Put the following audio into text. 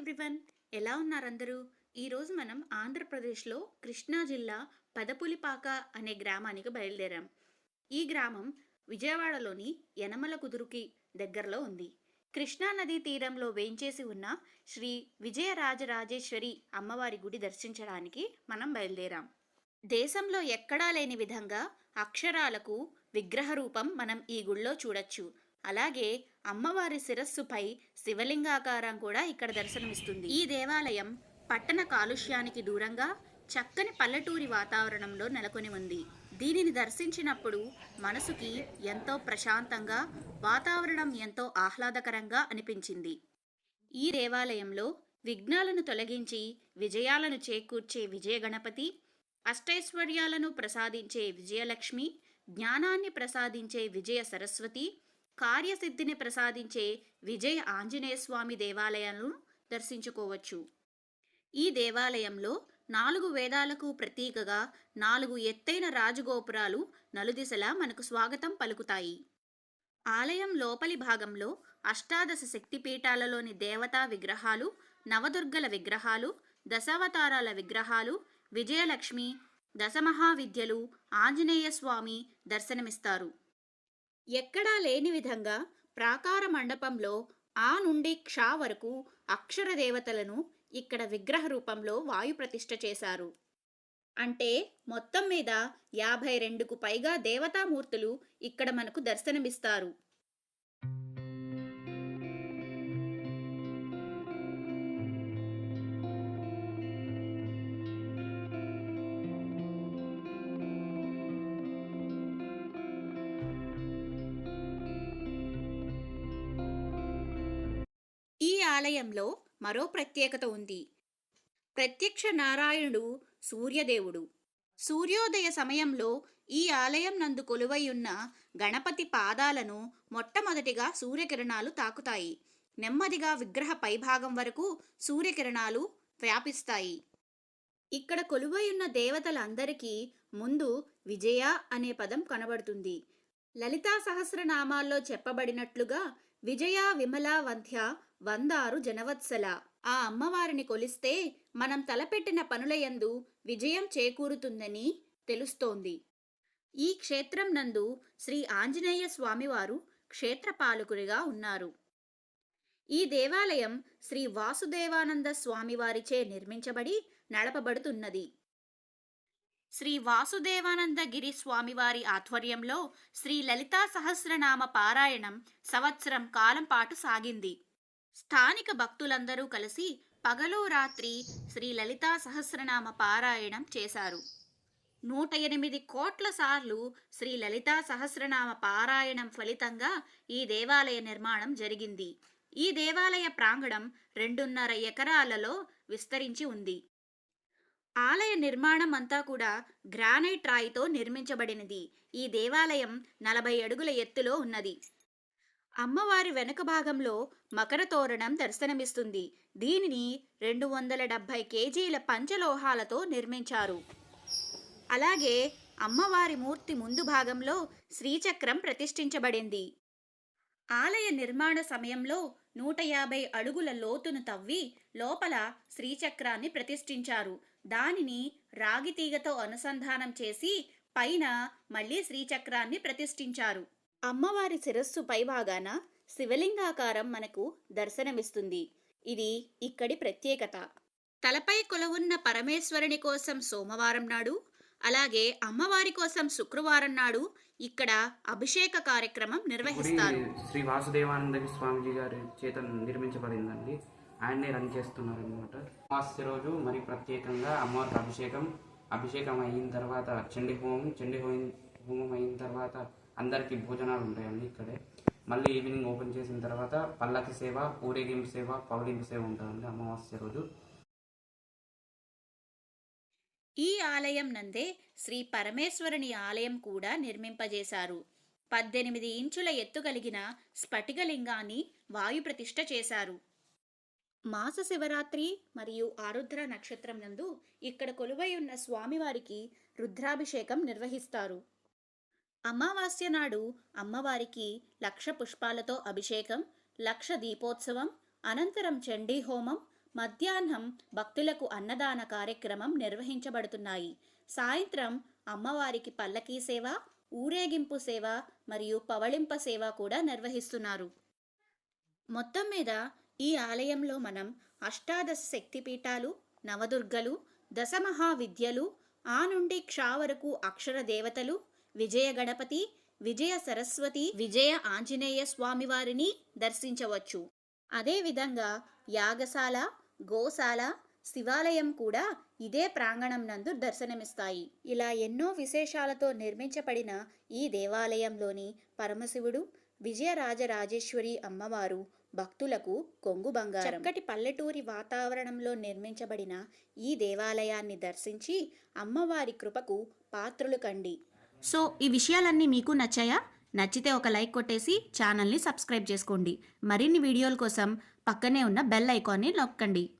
Everyone, ఎలా ఉన్నారందరూ? ఈరోజు మనం ఆంధ్రప్రదేశ్లో కృష్ణా జిల్లా పదపులిపాక అనే గ్రామానికి బయలుదేరాం. ఈ గ్రామం విజయవాడలోని యనమల కుదురుకి దగ్గరలో ఉంది. కృష్ణా నదీ తీరంలో వేంచేసి ఉన్న శ్రీ విజయరాజరాజేశ్వరి అమ్మవారి గుడి దర్శించడానికి మనం బయలుదేరాం. దేశంలో ఎక్కడా లేని విధంగా అక్షరాలకు విగ్రహ రూపం మనం ఈ గుళ్ళో చూడొచ్చు. అలాగే అమ్మవారి శిరస్సుపై శివలింగాకారం కూడా ఇక్కడ దర్శనమిస్తుంది. ఈ దేవాలయం పట్టణ కాలుష్యానికి దూరంగా చక్కని పల్లెటూరి వాతావరణంలో నెలకొని ఉంది. దీనిని దర్శించినప్పుడు మనసుకి ఎంతో ప్రశాంతంగా, వాతావరణం ఎంతో ఆహ్లాదకరంగా అనిపించింది. ఈ దేవాలయంలో విఘ్నాలను తొలగించి విజయాలను చేకూర్చే విజయ గణపతి, అష్టైశ్వర్యాలను ప్రసాదించే విజయలక్ష్మి, జ్ఞానాన్ని ప్రసాదించే విజయ సరస్వతి, కార్యసిద్ధిని ప్రసాదించే విజయ ఆంజనేయ స్వామి దేవాలయాలను దర్శించుకోవచ్చు. ఈ దేవాలయంలో 4 వేదాలకు ప్రతీకగా 4 ఎత్తైన రాజగోపురాలు నలుదిశలా మనకు స్వాగతం పలుకుతాయి. ఆలయం లోపలి భాగంలో అష్టాదశ శక్తిపీఠాలలోని దేవతా విగ్రహాలు, నవదుర్గల విగ్రహాలు, దశావతారాల విగ్రహాలు, విజయలక్ష్మి, దశమహావిద్యలు, ఆంజనేయ స్వామి దర్శనమిస్తారు. ఎక్కడా లేని విధంగా ప్రాకార మండపంలో ఆ నుండి క్ష వరకు అక్షర దేవతలను ఇక్కడ విగ్రహ రూపంలో వాయు ప్రతిష్ఠ చేశారు. అంటే మొత్తం మీద 52కు పైగా దేవతామూర్తులు ఇక్కడ మనకు దర్శనమిస్తారు. ఈ ఆలయంలో మరో ప్రత్యేకత ఉంది. ప్రత్యక్ష నారాయణుడు సూర్యదేవుడు. సూర్యోదయ సమయంలో ఈ ఆలయం నందు కొలువై ఉన్న గణపతి పాదాలను మొట్టమొదటిగా సూర్యకిరణాలు తాకుతాయి. నెమ్మదిగా విగ్రహ పైభాగం వరకు సూర్యకిరణాలు వ్యాపిస్తాయి. ఇక్కడ కొలువై ఉన్న దేవతలందరికీ ముందు విజయ అనే పదం కనబడుతుంది. లలితా సహస్రనామాల్లో చెప్పబడినట్లుగా విజయ విమల వంధ్య వందారు జనవత్సల. ఆ అమ్మవారిని కొలిస్తే మనం తలపెట్టిన పనులయందు విజయం చేకూరుతుందని తెలుస్తోంది. ఈ క్షేత్రం నందు శ్రీ ఆంజనేయ స్వామివారు క్షేత్రపాలకుడిగా ఉన్నారు. ఈ దేవాలయం శ్రీ వాసుదేవానంద స్వామివారిచే నిర్మించబడి నడపబడుతున్నది. శ్రీ వాసుదేవానంద గిరి స్వామివారి ఆధ్వర్యంలో శ్రీ లలితా సహస్రనామ పారాయణం సంవత్సరం కాలం పాటు సాగింది. స్థానిక భక్తులందరూ కలిసి పగలు రాత్రి శ్రీ లలితా సహస్రనామ పారాయణం చేశారు. 108 కోట్ల సార్లు శ్రీ లలితా సహస్రనామ పారాయణం ఫలితంగా ఈ దేవాలయ నిర్మాణం జరిగింది. ఈ దేవాలయ ప్రాంగణం 2.5 ఎకరాలలో విస్తరించి ఉంది. ఆలయ నిర్మాణం అంతా కూడా గ్రానైట్ రాయితో నిర్మించబడినది. ఈ దేవాలయం 40 అడుగుల ఎత్తులో ఉన్నది. అమ్మవారి వెనుక భాగంలో మకర తోరణం దర్శనమిస్తుంది. దీనిని 270 కేజీల పంచలోహాలతో నిర్మించారు. అలాగే అమ్మవారి మూర్తి ముందు భాగంలో శ్రీచక్రం ప్రతిష్ఠించబడింది. ఆలయ నిర్మాణ సమయంలో 150 అడుగుల లోతును తవ్వి లోపల శ్రీచక్రాన్ని ప్రతిష్ఠించారు. దానిని రాగి తీగతో అనుసంధానం చేసి పైన మళ్ళీ శ్రీచక్రాన్ని ప్రతిష్ఠించారు. అమ్మవారి శిరస్సు పైభాగాన శివలింగాకారం మనకు దర్శనమిస్తుంది. ఇది ఇక్కడి ప్రత్యేకత. తలపై కొలువున్న పరమేశ్వరుని కోసం సోమవారం నాడు, అలాగే అమ్మవారి కోసం శుక్రవారం నాడు ఇక్కడ అభిషేక కార్యక్రమం నిర్వహిస్తారు. శ్రీ వాసుదేవానంద స్వామిజీ గారి చేత నిర్మించబడిందండి. ఆయన్నే రన్ చేస్తున్నారు అనమాట. అమావాస్య రోజు మరి ప్రత్యేకంగా అమ్మవారికి అభిషేకం అయిన తర్వాత చండీ హోమం అయిన తర్వాత అందరికీ భోజనాలు ఉంటాయండి ఇక్కడే. మళ్ళీ ఈవినింగ్ ఓపెన్ చేసిన తర్వాత పల్లకి సేవ, ఊరేగింపు సేవ, పౌలింపు సేవ ఉంటుందండి అమావాస్య రోజు. ఈ ఆలయం నందే శ్రీ పరమేశ్వరుని ఆలయం కూడా నిర్మింపజేశారు. 18 ఇంచుల ఎత్తు కలిగిన స్ఫటికలింగాన్ని వాయు ప్రతిష్ఠ చేశారు. మాస శివరాత్రి మరియు ఆరుద్ర నక్షత్రం నందు ఇక్కడ కొలువై ఉన్న స్వామివారికి రుద్రాభిషేకం నిర్వహిస్తారు. అమావాస్య నాడు అమ్మవారికి 1,00,000 పుష్పాలతో అభిషేకం, 1,00,000 దీపోత్సవం, అనంతరం చండీ హోమం, మధ్యాహ్నం భక్తులకు అన్నదాన కార్యక్రమం నిర్వహించబడుతున్నాయి. సాయంత్రం అమ్మవారికి పల్లకీ సేవ, ఊరేగింపు సేవ మరియు పవళింప సేవ కూడా నిర్వహిస్తున్నారు. మొత్తం మీద ఈ ఆలయంలో మనం అష్టాదశ శక్తిపీఠాలు, నవదుర్గలు, దశమహావిద్యలు, ఆ నుండి క్ష వరకు అక్షర దేవతలు, విజయ గణపతి, విజయ సరస్వతి, విజయ ఆంజనేయ స్వామి వారిని దర్శించవచ్చు. అదేవిధంగా యాగశాల, గోశాల, శివాలయం కూడా ఇదే ప్రాంగణం నందు దర్శనమిస్తాయి. ఇలా ఎన్నో విశేషాలతో నిర్మించబడిన ఈ దేవాలయంలోని పరమశివుడు, విజయరాజరాజేశ్వరి అమ్మవారు భక్తులకు కొంగు బంగారం. చక్కటి పల్లెటూరి వాతావరణంలో నిర్మించబడిన ఈ దేవాలయాన్ని దర్శించి అమ్మవారి కృపకు పాత్రులు కండి. సో ఈ విషయాలన్నీ మీకు నచ్చాయా? నచ్చితే ఒక లైక్ కొట్టేసి ఛానల్ని సబ్స్క్రైబ్ చేసుకోండి. మరిన్ని వీడియోల కోసం పక్కనే ఉన్న బెల్ ఐకాన్ని నొక్కండి.